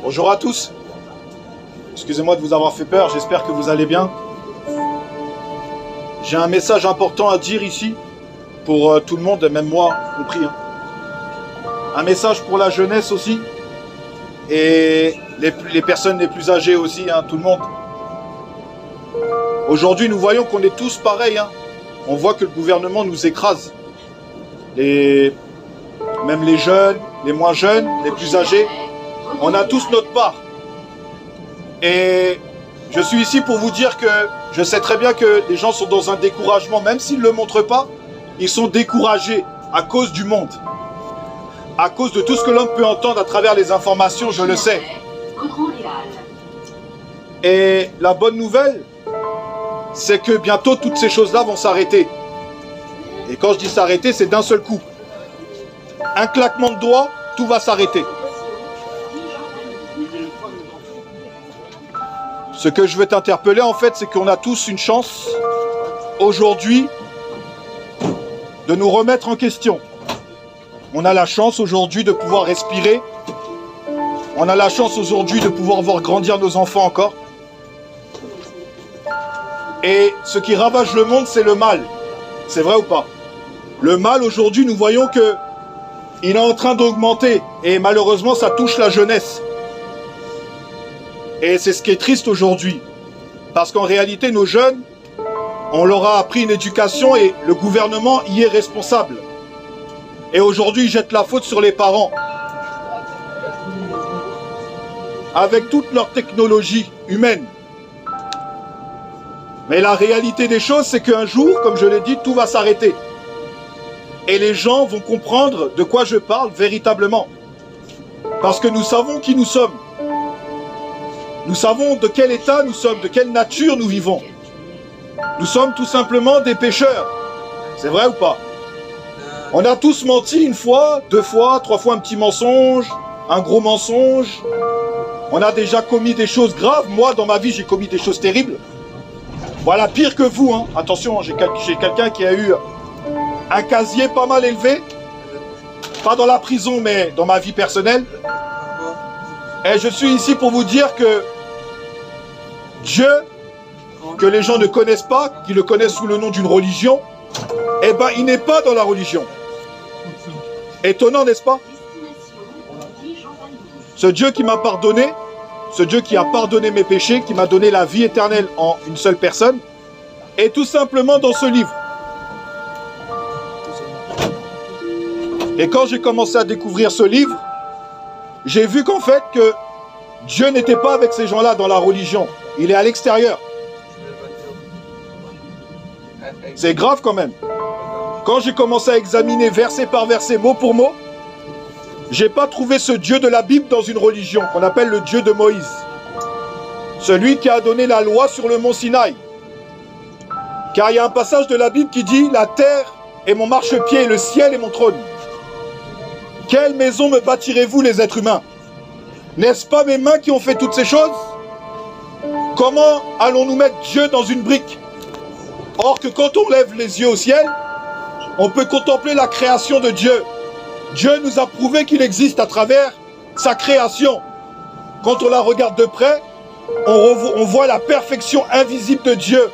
Bonjour à tous. Excusez-moi de vous avoir fait peur, j'espère que vous allez bien. J'ai un message important à dire ici, pour tout le monde, même moi compris. Un message pour la jeunesse aussi, et les personnes les plus âgées aussi, tout le monde. Aujourd'hui, nous voyons qu'on est tous pareils. On voit que le gouvernement nous écrase. Même les jeunes, les moins jeunes, les plus âgés, on a tous notre part. Et je suis ici pour vous dire que je sais très bien que les gens sont dans un découragement, même s'ils ne le montrent pas, ils sont découragés à cause du monde. À cause de tout ce que l'homme peut entendre à travers les informations, je le sais. Et la bonne nouvelle, c'est que bientôt toutes ces choses-là vont s'arrêter. Et quand je dis s'arrêter, c'est d'un seul coup. Un claquement de doigts, tout va s'arrêter. Ce que je veux t'interpeller en fait, c'est qu'on a tous une chance aujourd'hui de nous remettre en question. On a la chance aujourd'hui de pouvoir respirer. On a la chance aujourd'hui de pouvoir voir grandir nos enfants encore. Et ce qui ravage le monde, c'est le mal. C'est vrai ou pas? Le mal aujourd'hui, nous voyons que il est en train d'augmenter. Et malheureusement, ça touche la jeunesse. Et c'est ce qui est triste aujourd'hui. Parce qu'en réalité, nos jeunes, on leur a appris une éducation et le gouvernement y est responsable. Et aujourd'hui, ils jettent la faute sur les parents. Avec toute leur technologie humaine. Mais la réalité des choses, c'est qu'un jour, comme je l'ai dit, tout va s'arrêter. Et les gens vont comprendre de quoi je parle véritablement. Parce que nous savons qui nous sommes. Nous savons de quel état nous sommes, de quelle nature nous vivons. Nous sommes tout simplement des pécheurs. C'est vrai ou pas? On a tous menti une fois, deux fois, trois fois un petit mensonge, un gros mensonge. On a déjà commis des choses graves. Moi, dans ma vie, j'ai commis des choses terribles. Voilà, pire que vous. Attention, j'ai quelqu'un qui a eu un casier pas mal élevé. Pas dans la prison, mais dans ma vie personnelle. Et je suis ici pour vous dire que Dieu, que les gens ne connaissent pas, qui le connaissent sous le nom d'une religion, eh ben, il n'est pas dans la religion. Étonnant, n'est-ce pas? Ce Dieu qui m'a pardonné, ce Dieu qui a pardonné mes péchés, qui m'a donné la vie éternelle en une seule personne, est tout simplement dans ce livre. Et quand j'ai commencé à découvrir ce livre, j'ai vu qu'en fait que Dieu n'était pas avec ces gens-là dans la religion. Il est à l'extérieur. C'est grave quand même. Quand j'ai commencé à examiner verset par verset, mot pour mot, j'ai pas trouvé ce Dieu de la Bible dans une religion qu'on appelle le Dieu de Moïse. Celui qui a donné la loi sur le mont Sinaï. Car il y a un passage de la Bible qui dit « La terre est mon marchepied et le ciel est mon trône. Quelle maison me bâtirez-vous les êtres humains? N'est-ce pas mes mains qui ont fait toutes ces choses? Comment allons-nous mettre Dieu dans une brique? Or que quand on lève les yeux au ciel, on peut contempler la création de Dieu. Dieu nous a prouvé qu'il existe à travers sa création. Quand on la regarde de près, on voit la perfection invisible de Dieu.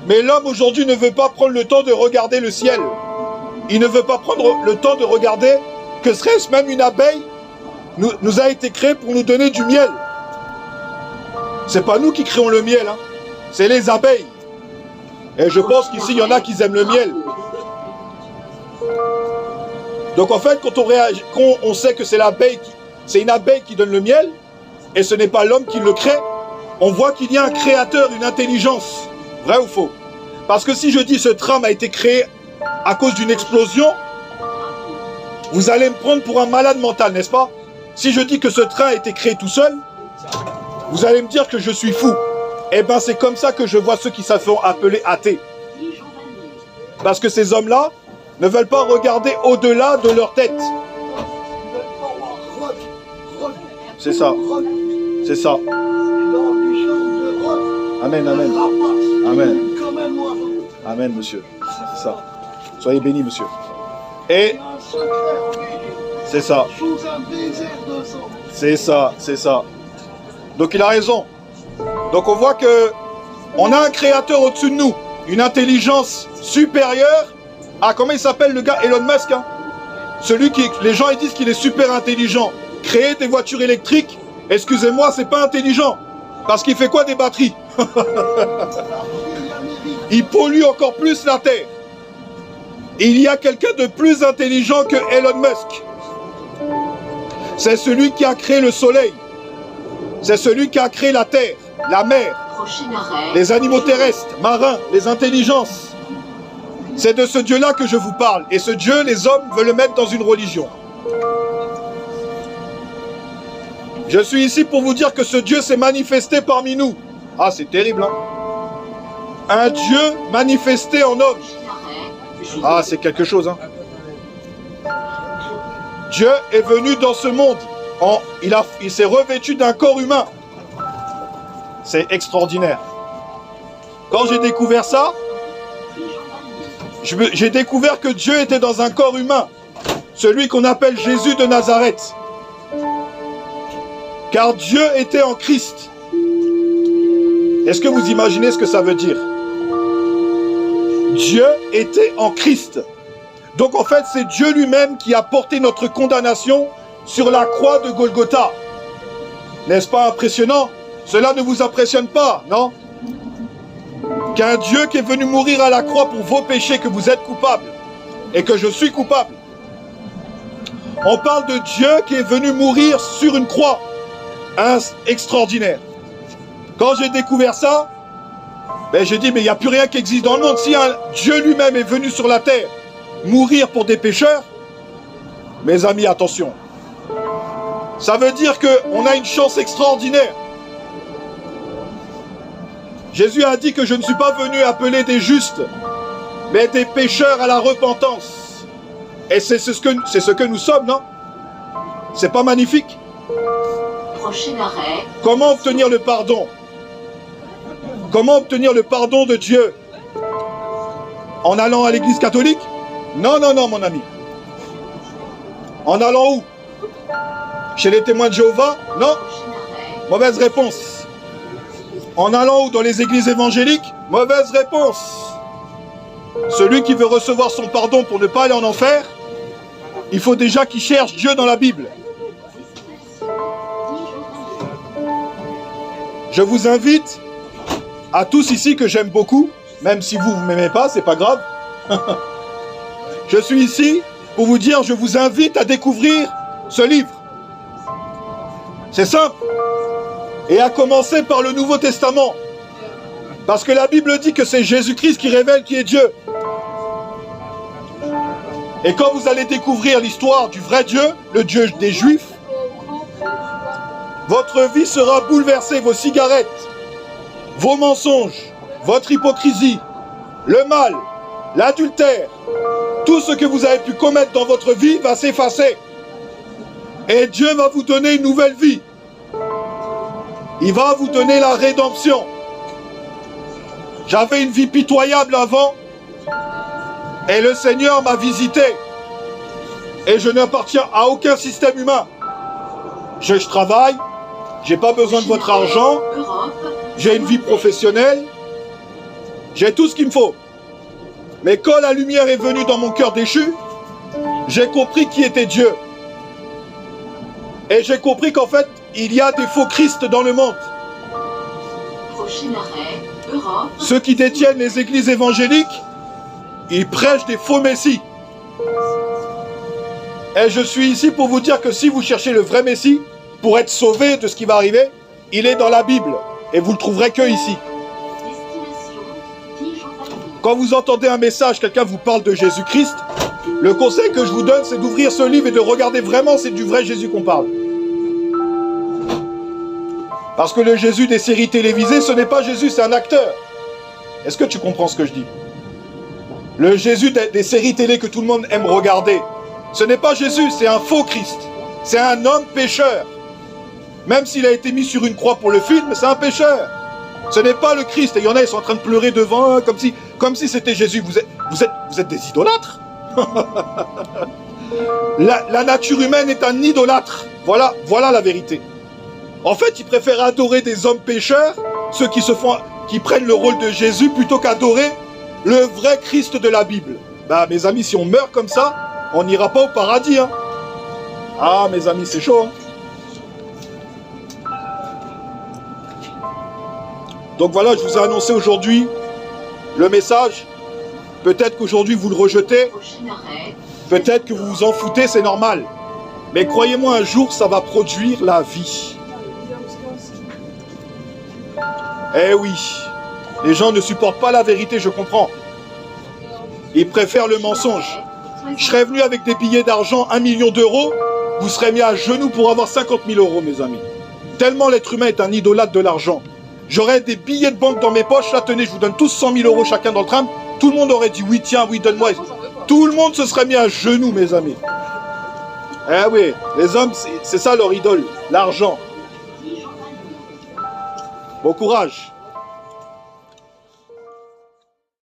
Mais l'homme aujourd'hui ne veut pas prendre le temps de regarder le ciel. Il ne veut pas prendre le temps de regarder que serait-ce même une abeille nous a été créé pour nous donner du miel. C'est pas nous qui créons le miel, c'est les abeilles. Et je pense qu'ici, il y en a qui aiment le miel. Donc en fait, quand on sait que c'est une abeille qui donne le miel, et ce n'est pas l'homme qui le crée, on voit qu'il y a un créateur, une intelligence. Vrai ou faux? Parce que si je dis ce tram a été créé à cause d'une explosion, vous allez me prendre pour un malade mental, n'est-ce pas? Si je dis que ce train a été créé tout seul, vous allez me dire que je suis fou. Eh bien, c'est comme ça que je vois ceux qui se font appeler athées. Parce que ces hommes-là ne veulent pas regarder au-delà de leur tête. C'est ça. C'est ça. Amen, amen. Amen. Amen, monsieur. C'est ça. Soyez bénis, monsieur. Et c'est ça. C'est ça, c'est ça. Donc il a raison. Donc on voit que on a un créateur au-dessus de nous, une intelligence supérieure à, comment il s'appelle le gars, Elon Musk, hein, celui qui, les gens ils disent qu'il est super intelligent. Créer des voitures électriques, excusez-moi, c'est pas intelligent. Parce qu'il fait quoi des batteries? Il pollue encore plus la Terre. Il y a quelqu'un de plus intelligent que Elon Musk. C'est celui qui a créé le soleil. C'est celui qui a créé la terre, la mer, les animaux terrestres, marins, les intelligences. C'est de ce Dieu-là que je vous parle. Et ce Dieu, les hommes veulent le mettre dans une religion. Je suis ici pour vous dire que ce Dieu s'est manifesté parmi nous. Ah, c'est terrible, hein? Un Dieu manifesté en homme. Ah, c'est quelque chose, hein? Dieu est venu dans ce monde. Il s'est revêtu d'un corps humain. C'est extraordinaire. Quand j'ai découvert ça, j'ai découvert que Dieu était dans un corps humain. Celui qu'on appelle Jésus de Nazareth. Car Dieu était en Christ. Est-ce que vous imaginez ce que ça veut dire? Dieu était en Christ. Donc en fait, c'est Dieu lui-même qui a porté notre condamnation sur la croix de Golgotha. N'est-ce pas impressionnant? Cela ne vous impressionne pas, non? Qu'un Dieu qui est venu mourir à la croix pour vos péchés, que vous êtes coupable et que je suis coupable. On parle de Dieu qui est venu mourir sur une croix. Extraordinaire. Quand j'ai découvert ça, ben j'ai dit, mais il n'y a plus rien qui existe dans le monde. Si un Dieu lui-même est venu sur la terre mourir pour des pécheurs, mes amis, attention. Ça veut dire qu'on a une chance extraordinaire. Jésus a dit que je ne suis pas venu appeler des justes, mais des pécheurs à la repentance. Et c'est ce que nous sommes, non? C'est pas magnifique? Prochain arrêt. Comment obtenir le pardon? Comment obtenir le pardon de Dieu? En allant à l'église catholique? Non, non, non, mon ami. En allant où? Chez les témoins de Jéhovah? Non. Mauvaise réponse. En allant où? Dans les églises évangéliques? Mauvaise réponse. Celui qui veut recevoir son pardon pour ne pas aller en enfer, il faut déjà qu'il cherche Dieu dans la Bible. Je vous invite à tous ici que j'aime beaucoup, même si vous ne m'aimez pas, c'est pas grave. Je suis ici pour vous dire, je vous invite à découvrir ce livre. C'est simple. Et à commencer par le Nouveau Testament. Parce que la Bible dit que c'est Jésus-Christ qui révèle qui est Dieu. Et quand vous allez découvrir l'histoire du vrai Dieu, le Dieu des Juifs, votre vie sera bouleversée, vos cigarettes, vos mensonges, votre hypocrisie, le mal, l'adultère, tout ce que vous avez pu commettre dans votre vie va s'effacer. Et Dieu va vous donner une nouvelle vie. Il va vous donner la rédemption. J'avais une vie pitoyable avant, et le Seigneur m'a visité. Et je n'appartiens à aucun système humain. Je travaille, j'ai pas besoin de votre argent, j'ai une vie professionnelle, j'ai tout ce qu'il me faut. Mais quand la lumière est venue dans mon cœur déchu, j'ai compris qui était Dieu. Et j'ai compris qu'en fait, il y a des faux Christ dans le monde. Prochain arrêt, Europe. Ceux qui détiennent les églises évangéliques, ils prêchent des faux messies. Et je suis ici pour vous dire que si vous cherchez le vrai Messie, pour être sauvé de ce qui va arriver, il est dans la Bible. Et vous le trouverez que ici. Quand vous entendez un message, quelqu'un vous parle de Jésus-Christ, le conseil que je vous donne, c'est d'ouvrir ce livre et de regarder vraiment si c'est du vrai Jésus qu'on parle. Parce que le Jésus des séries télévisées, ce n'est pas Jésus, c'est un acteur. Est-ce que tu comprends ce que je dis? Le Jésus des séries télé que tout le monde aime regarder, ce n'est pas Jésus, c'est un faux Christ. C'est un homme pécheur. Même s'il a été mis sur une croix pour le film, c'est un pécheur. Ce n'est pas le Christ. Et il y en a, ils sont en train de pleurer devant, hein, comme si c'était Jésus. Vous êtes des idolâtres. La nature humaine est un idolâtre. Voilà la vérité. En fait, ils préfèrent adorer des hommes pécheurs, ceux qui prennent le rôle de Jésus, plutôt qu'adorer le vrai Christ de la Bible. Bah, mes amis, si on meurt comme ça, on n'ira pas au paradis. Hein. Ah, mes amis, c'est chaud. Hein. Donc voilà, je vous ai annoncé aujourd'hui le message. Peut-être qu'aujourd'hui vous le rejetez. Peut-être que vous vous en foutez, c'est normal. Mais croyez-moi, un jour, ça va produire la vie. Eh oui, les gens ne supportent pas la vérité, je comprends. Ils préfèrent le mensonge. Je serais venu avec des billets d'argent, 1 million d'euros, vous serez mis à genoux pour avoir 50 000 euros, mes amis. Tellement l'être humain est un idolâtre de l'argent. J'aurais des billets de banque dans mes poches, là, tenez, je vous donne tous 100 000 euros chacun dans le tram. Tout le monde aurait dit oui, tiens, oui, donne-moi. Tout le monde se serait mis à genoux, mes amis. Eh oui, les hommes, c'est ça leur idole, l'argent. Bon courage.